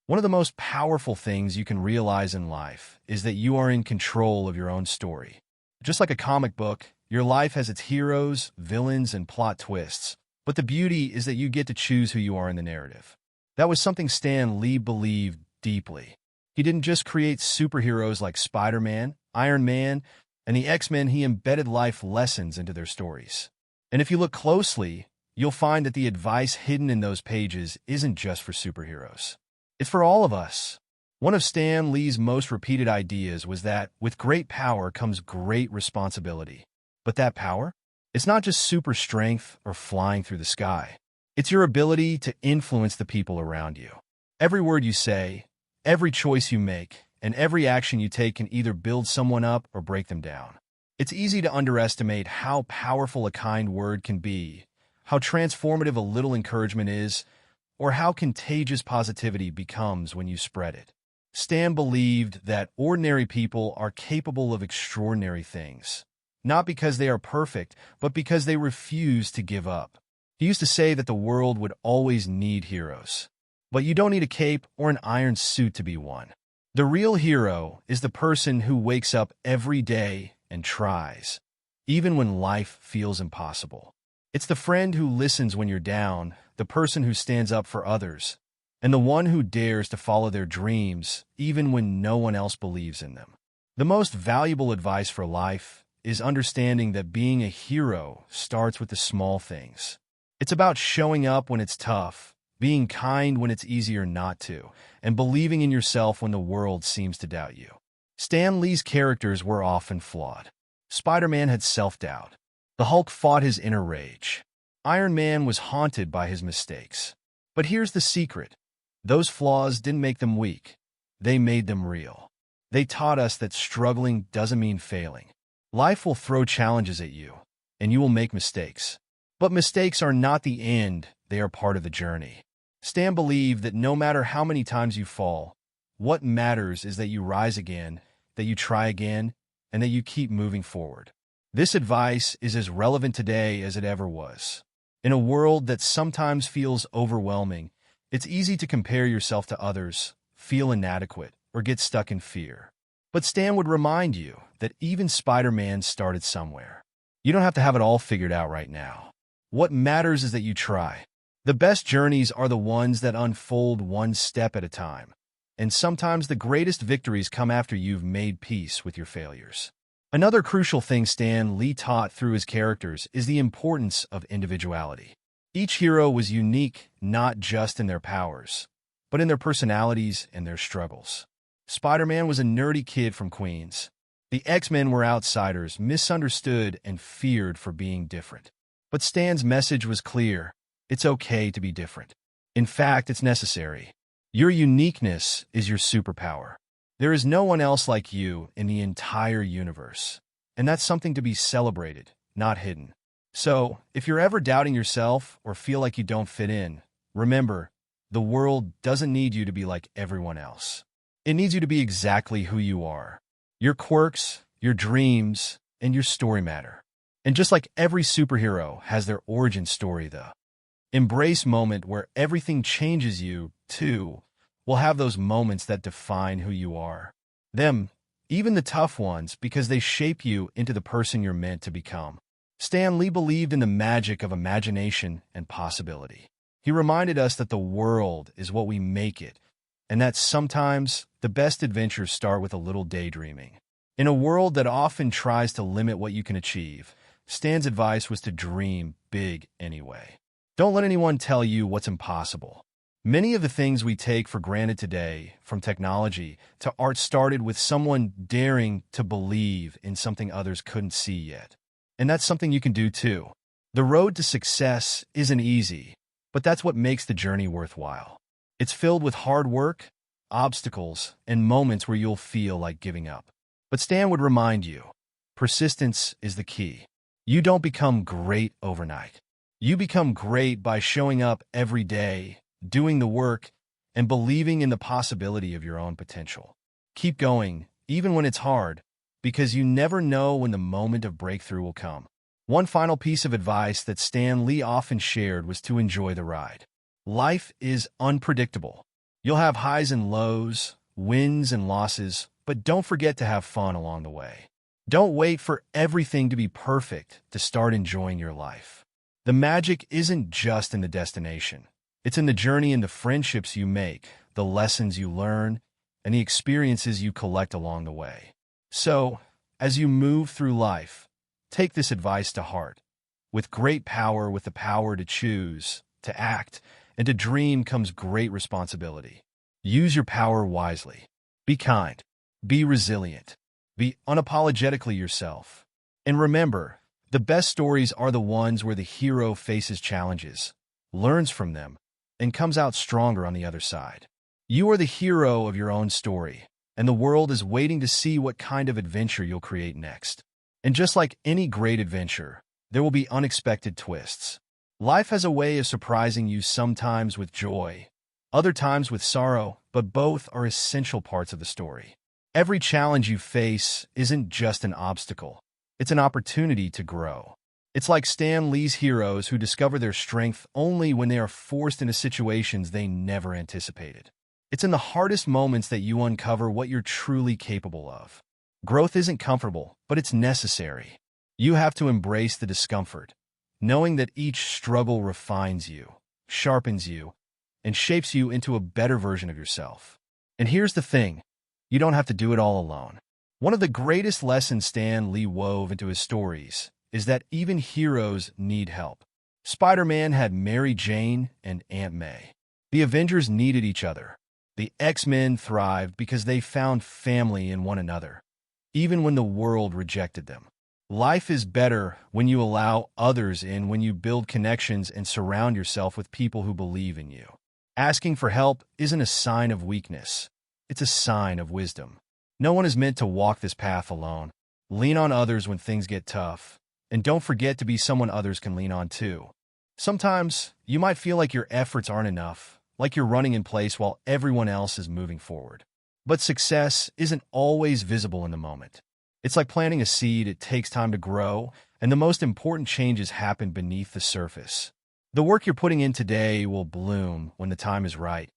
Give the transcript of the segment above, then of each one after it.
One of the most powerful things you can realize in life is that you are in control of your own story. Just like a comic book, your life has its heroes, villains, and plot twists. But the beauty is that you get to choose who you are in the narrative. That was something Stan Lee believed deeply. He didn't just create superheroes like Spider-Man, Iron Man, and the X-Men. He embedded life lessons into their stories. And if you look closely, you'll find that the advice hidden in those pages isn't just for superheroes. It's for all of us. One of Stan Lee's most repeated ideas was that with great power comes great responsibility. But that power? It's not just super strength or flying through the sky. It's your ability to influence the people around you. Every word you say, every choice you make, and every action you take can either build someone up or break them down. It's easy to underestimate how powerful a kind word can be, how transformative a little encouragement is, or how contagious positivity becomes when you spread it. Stan believed that ordinary people are capable of extraordinary things, not because they are perfect, but because they refuse to give up. He used to say that the world would always need heroes. But you don't need a cape or an iron suit to be one. The real hero is the person who wakes up every day and tries, even when life feels impossible. It's the friend who listens when you're down, the person who stands up for others, and the one who dares to follow their dreams even when no one else believes in them. The most valuable advice for life is understanding that being a hero starts with the small things. It's about showing up when it's tough, being kind when it's easier not to, and believing in yourself when the world seems to doubt you. Stan Lee's characters were often flawed. Spider-Man had self-doubt. The Hulk fought his inner rage. Iron Man was haunted by his mistakes. But here's the secret. Those flaws didn't make them weak. They made them real. They taught us that struggling doesn't mean failing. Life will throw challenges at you, and you will make mistakes. But mistakes are not the end, they are part of the journey. Stan believed that no matter how many times you fall, what matters is that you rise again, that you try again, and that you keep moving forward. This advice is as relevant today as it ever was. In a world that sometimes feels overwhelming, it's easy to compare yourself to others, feel inadequate, or get stuck in fear. But Stan would remind you that even Spider-Man started somewhere. You don't have to have it all figured out right now. What matters is that you try. The best journeys are the ones that unfold one step at a time. And sometimes the greatest victories come after you've made peace with your failures. Another crucial thing Stan Lee taught through his characters is the importance of individuality. Each hero was unique not just in their powers, but in their personalities and their struggles. Spider-Man was a nerdy kid from Queens. The X-Men were outsiders, misunderstood, and feared for being different. But Stan's message was clear. It's okay to be different. In fact, it's necessary. Your uniqueness is your superpower. There is no one else like you in the entire universe. And that's something to be celebrated, not hidden. So, if you're ever doubting yourself or feel like you don't fit in, remember, the world doesn't need you to be like everyone else. It needs you to be exactly who you are. Your quirks, your dreams, and your story matter. And just like every superhero has their origin story, the embrace moment where everything changes you, too, will have those moments that define who you are. Them, even the tough ones, because they shape you into the person you're meant to become. Stan Lee believed in the magic of imagination and possibility. He reminded us that the world is what we make it, and that sometimes the best adventures start with a little daydreaming. In a world that often tries to limit what you can achieve, Stan's advice was to dream big anyway. Don't let anyone tell you what's impossible. Many of the things we take for granted today, from technology to art, started with someone daring to believe in something others couldn't see yet. And that's something you can do too. The road to success isn't easy, but that's what makes the journey worthwhile. It's filled with hard work, obstacles, and moments where you'll feel like giving up. But Stan would remind you, persistence is the key. You don't become great overnight. You become great by showing up every day, doing the work, and believing in the possibility of your own potential. Keep going, even when it's hard, because you never know when the moment of breakthrough will come. One final piece of advice that Stan Lee often shared was to enjoy the ride. Life is unpredictable. You'll have highs and lows, wins and losses, but don't forget to have fun along the way. Don't wait for everything to be perfect to start enjoying your life. The magic isn't just in the destination. It's in the journey and the friendships you make, the lessons you learn, and the experiences you collect along the way. So, as you move through life, take this advice to heart. With great power, with the power to choose, to act, and to dream comes great responsibility. Use your power wisely. Be kind. Be resilient. Be unapologetically yourself. And remember, the best stories are the ones where the hero faces challenges, learns from them, and comes out stronger on the other side. You are the hero of your own story, and the world is waiting to see what kind of adventure you'll create next. And just like any great adventure, there will be unexpected twists. Life has a way of surprising you, sometimes with joy, other times with sorrow, but both are essential parts of the story. Every challenge you face isn't just an obstacle. It's an opportunity to grow. It's like Stan Lee's heroes who discover their strength only when they are forced into situations they never anticipated. It's in the hardest moments that you uncover what you're truly capable of. Growth isn't comfortable, but it's necessary. You have to embrace the discomfort, knowing that each struggle refines you, sharpens you, and shapes you into a better version of yourself. And here's the thing, you don't have to do it all alone. One of the greatest lessons Stan Lee wove into his stories is that even heroes need help. Spider-Man had Mary Jane and Aunt May. The Avengers needed each other. The X-Men thrived because they found family in one another, even when the world rejected them. Life is better when you allow others in, when you build connections and surround yourself with people who believe in you. Asking for help isn't a sign of weakness. It's a sign of wisdom. No one is meant to walk this path alone. Lean on others when things get tough. And don't forget to be someone others can lean on too. Sometimes you might feel like your efforts aren't enough, like you're running in place while everyone else is moving forward. But success isn't always visible in the moment. It's like planting a seed, it takes time to grow, and the most important changes happen beneath the surface. The work you're putting in today will bloom when the time is right,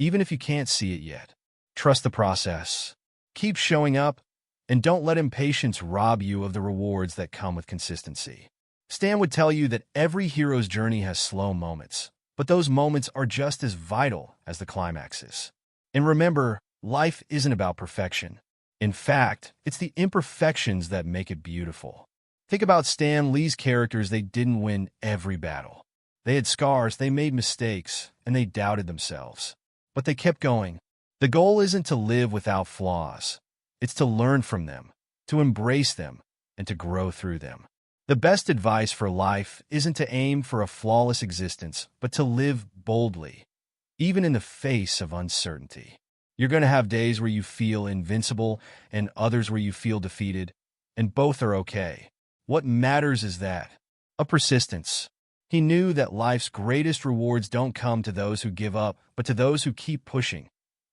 even if you can't see it yet. Trust the process. Keep showing up, and don't let impatience rob you of the rewards that come with consistency. Stan would tell you that every hero's journey has slow moments, but those moments are just as vital as the climaxes. And remember, life isn't about perfection. In fact, it's the imperfections that make it beautiful. Think about Stan Lee's characters. They didn't win every battle. They had scars, they made mistakes, and they doubted themselves. But they kept going. The goal isn't to live without flaws. It's to learn from them, to embrace them, and to grow through them. The best advice for life isn't to aim for a flawless existence, but to live boldly, even in the face of uncertainty. You're going to have days where you feel invincible and others where you feel defeated, and both are okay. What matters is that of persistence. He knew that life's greatest rewards don't come to those who give up, but to those who keep pushing,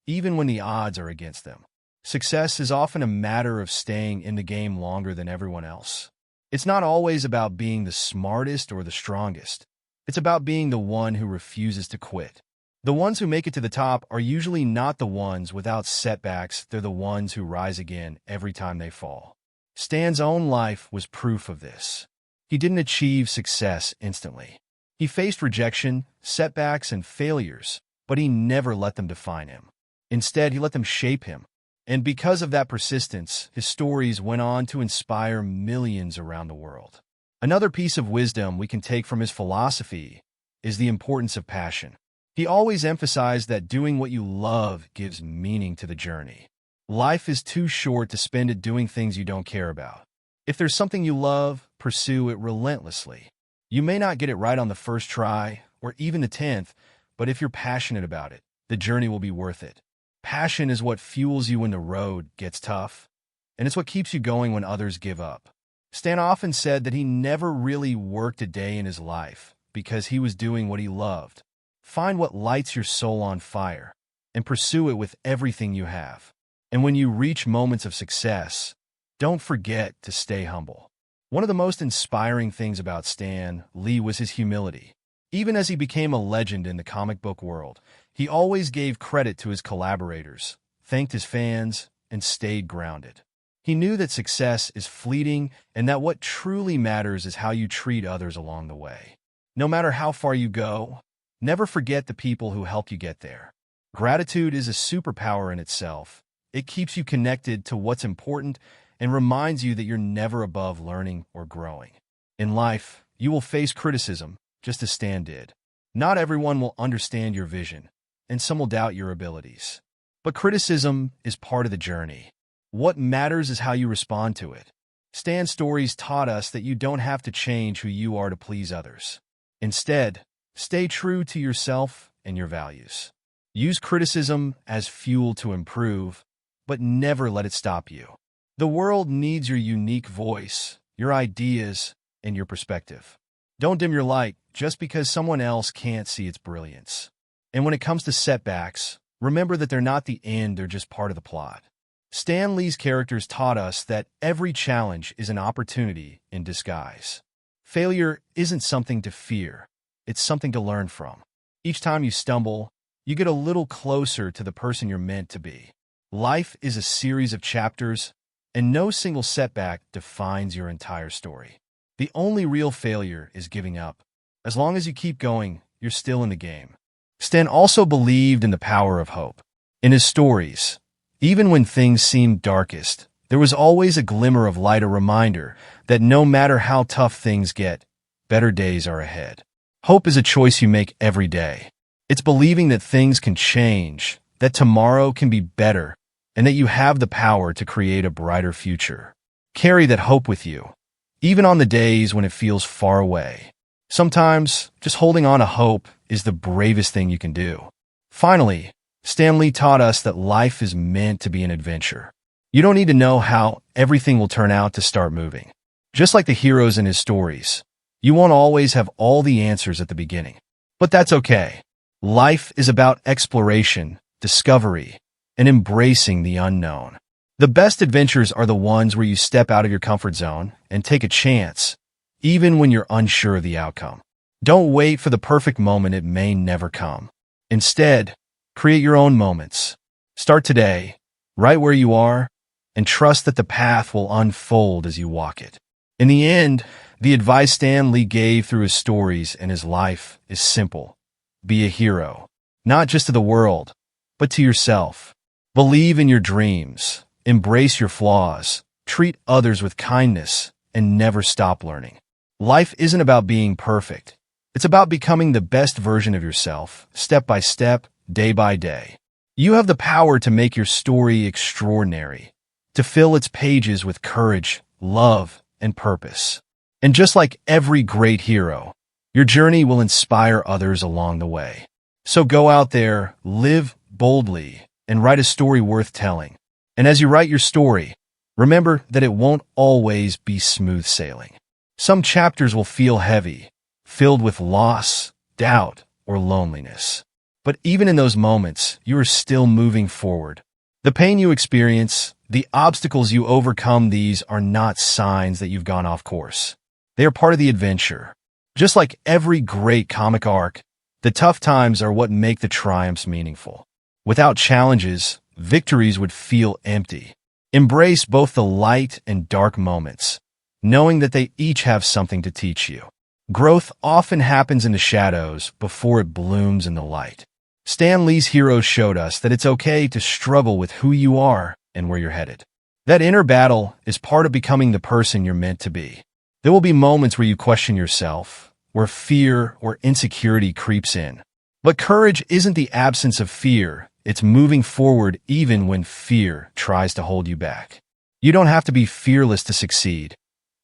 even when the odds are against them. Success is often a matter of staying in the game longer than everyone else. It's not always about being the smartest or the strongest. It's about being the one who refuses to quit. The ones who make it to the top are usually not the ones without setbacks. They're the ones who rise again every time they fall. Stan's own life was proof of this. He didn't achieve success instantly. He faced rejection, setbacks, and failures, but he never let them define him. Instead, he let them shape him. And because of that persistence, his stories went on to inspire millions around the world. Another piece of wisdom we can take from his philosophy is the importance of passion. He always emphasized that doing what you love gives meaning to the journey. Life is too short to spend it doing things you don't care about. If there's something you love, pursue it relentlessly. You may not get it right on the first try, or even the 10th, but if you're passionate about it, the journey will be worth it. Passion is what fuels you when the road gets tough, and it's what keeps you going when others give up. Stan often said that he never really worked a day in his life because he was doing what he loved. Find what lights your soul on fire and pursue it with everything you have. And when you reach moments of success, don't forget to stay humble. One of the most inspiring things about Stan Lee was his humility. Even as he became a legend in the comic book world, He always gave credit to his collaborators, thanked his fans, and stayed grounded. He knew that success is fleeting and that what truly matters is how you treat others along the way. No matter how far you go, never forget the people who helped you get there. Gratitude is a superpower in itself. It keeps you connected to what's important and reminds you that you're never above learning or growing. In life, you will face criticism, just as Stan did. Not everyone will understand your vision, and some will doubt your abilities. But criticism is part of the journey. What matters is how you respond to it. Stan's stories taught us that you don't have to change who you are to please others. Instead, stay true to yourself and your values. Use criticism as fuel to improve, but never let it stop you. The world needs your unique voice, your ideas, and your perspective. Don't dim your light just because someone else can't see its brilliance. And when it comes to setbacks, remember that they're not the end, they're just part of the plot. Stan Lee's characters taught us that every challenge is an opportunity in disguise. Failure isn't something to fear, it's something to learn from. Each time you stumble, you get a little closer to the person you're meant to be. Life is a series of chapters, and no single setback defines your entire story. The only real failure is giving up. As long as you keep going, you're still in the game. Stan also believed in the power of hope. In his stories, even when things seemed darkest, there was always a glimmer of light, a reminder that no matter how tough things get, better days are ahead. Hope is a choice you make every day. It's believing that things can change, that tomorrow can be better, and that you have the power to create a brighter future. Carry that hope with you, even on the days when it feels far away. Sometimes, just holding on to hope is the bravest thing you can do. Finally, Stan Lee taught us that life is meant to be an adventure. You don't need to know how everything will turn out to start moving. Just like the heroes in his stories, you won't always have all the answers at the beginning. But that's okay. Life is about exploration, discovery, and embracing the unknown. The best adventures are the ones where you step out of your comfort zone and take a chance, even when you're unsure of the outcome. Don't wait for the perfect moment, it may never come. Instead, create your own moments. Start today, right where you are, and trust that the path will unfold as you walk it. In the end, the advice Stan Lee gave through his stories and his life is simple. Be a hero, not just to the world, but to yourself. Believe in your dreams, embrace your flaws, treat others with kindness, and never stop learning. Life isn't about being perfect. It's about becoming the best version of yourself, step by step, day by day. You have the power to make your story extraordinary, to fill its pages with courage, love, and purpose. And just like every great hero, your journey will inspire others along the way. So go out there, live boldly, and write a story worth telling. And as you write your story, remember that it won't always be smooth sailing. Some chapters will feel heavy, filled with loss, doubt, or loneliness. But even in those moments, you are still moving forward. The pain you experience, the obstacles you overcome, these are not signs that you've gone off course. They are part of the adventure. Just like every great comic arc, the tough times are what make the triumphs meaningful. Without challenges, victories would feel empty. Embrace both the light and dark moments, knowing that they each have something to teach you. Growth often happens in the shadows before it blooms in the light. Stan Lee's heroes showed us that it's okay to struggle with who you are and where you're headed. That inner battle is part of becoming the person you're meant to be. There will be moments where you question yourself, where fear or insecurity creeps in. But courage isn't the absence of fear, it's moving forward even when fear tries to hold you back. You don't have to be fearless to succeed.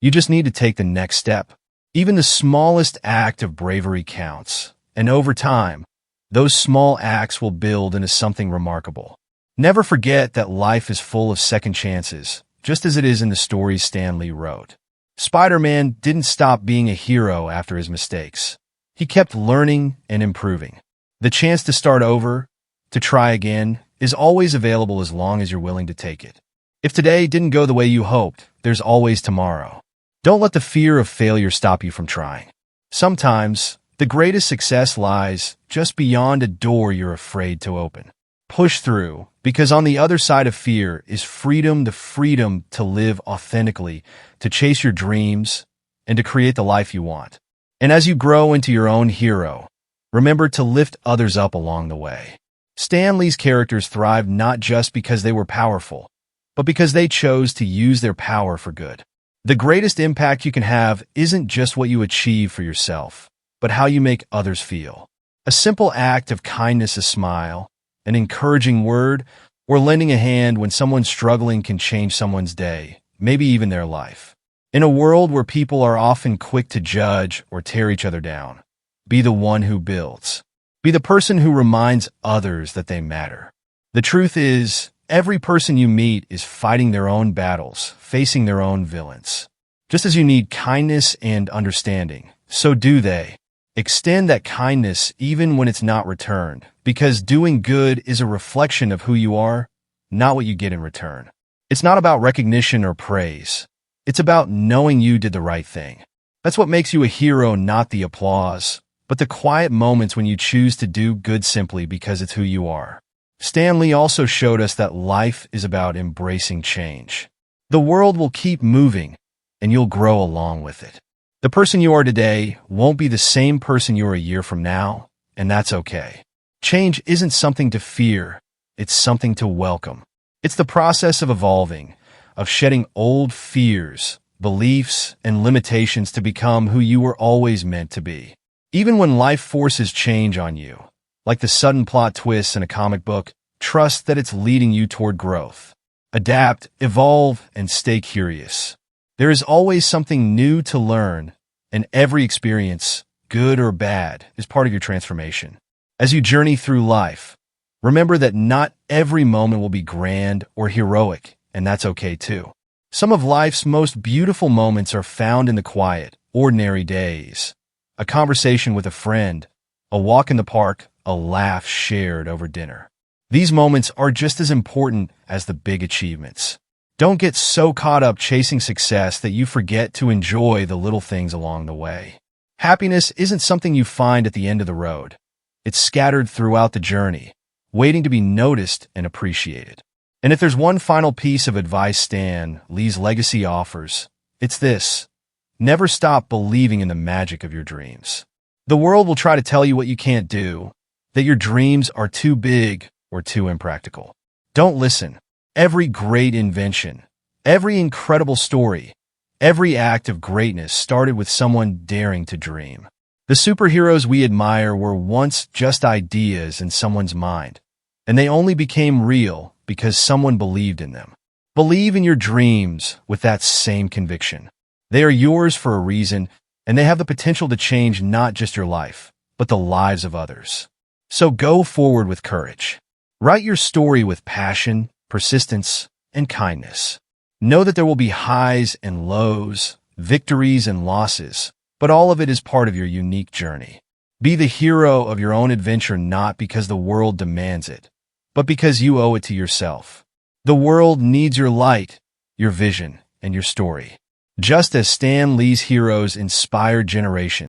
You just need to take the next step. Even the smallest act of bravery counts, and over time, those small acts will build into something remarkable. Never forget that life is full of second chances, just as it is in the stories Stan Lee wrote. Spider-Man didn't stop being a hero after his mistakes. He kept learning and improving. The chance to start over, to try again, is always available as long as you're willing to take it. If today didn't go the way you hoped, there's always tomorrow. Don't let the fear of failure stop you from trying. Sometimes, The greatest success lies just beyond a door you're afraid to open. Push through, because on the other side of fear is freedom, the freedom to live authentically, to chase your dreams, and to create the life you want. And as you grow into your own hero, remember to lift others up along the way. Stan Lee's characters thrived not just because they were powerful, but because they chose to use their power for good. The greatest impact you can have isn't just what you achieve for yourself, but how you make others feel. A simple act of kindness, a smile, an encouraging word, or lending a hand when someone's struggling can change someone's day, maybe even their life. In a world where people are often quick to judge or tear each other down, be the one who builds. Be the person who reminds others that they matter. The truth is, every person you meet is fighting their own battles, facing their own villains. Just as you need kindness and understanding, so do they. Extend that kindness even when it's not returned, because doing good is a reflection of who you are, not what you get in return. It's not about recognition or praise. It's about knowing you did the right thing. That's what makes you a hero, not the applause, but the quiet moments when you choose to do good simply because it's who you are. Stan Lee also showed us that life is about embracing change. The world will keep moving, and you'll grow along with it. The person you are today won't be the same person you are a year from now, and that's okay. Change isn't something to fear, it's something to welcome. It's the process of evolving, of shedding old fears, beliefs, and limitations to become who you were always meant to be. Even when life forces change on you, like the sudden plot twists in a comic book, trust that it's leading you toward growth. Adapt, evolve, and stay curious. There is always something new to learn, and every experience, good or bad, is part of your transformation. As you journey through life, remember that not every moment will be grand or heroic, and that's okay too. Some of life's most beautiful moments are found in the quiet, ordinary days. A conversation with a friend, a walk in the park, a laugh shared over dinner. These moments are just as important as the big achievements. Don't get so caught up chasing success that you forget to enjoy the little things along the way. Happiness isn't something you find at the end of the road. It's scattered throughout the journey, waiting to be noticed and appreciated. And if there's one final piece of advice Stan Lee's legacy offers, it's this: never stop believing in the magic of your dreams. The world will try to tell you what you can't do, that your dreams are too big or too impractical. Don't listen. Every great invention, every incredible story, every act of greatness started with someone daring to dream. The superheroes we admire were once just ideas in someone's mind, and they only became real because someone believed in them. Believe in your dreams with that same conviction. They are yours for a reason, and they have the potential to change not just your life, but the lives of others. So go forward with courage. Write your story with passion, persistence, and kindness. Know that there will be highs and lows, victories and losses, but all of it is part of your unique journey. Be the hero of your own adventure, not because the world demands it, but because you owe it to yourself. The world needs your light, your vision, and your story. Just as Stan Lee's heroes inspired generations,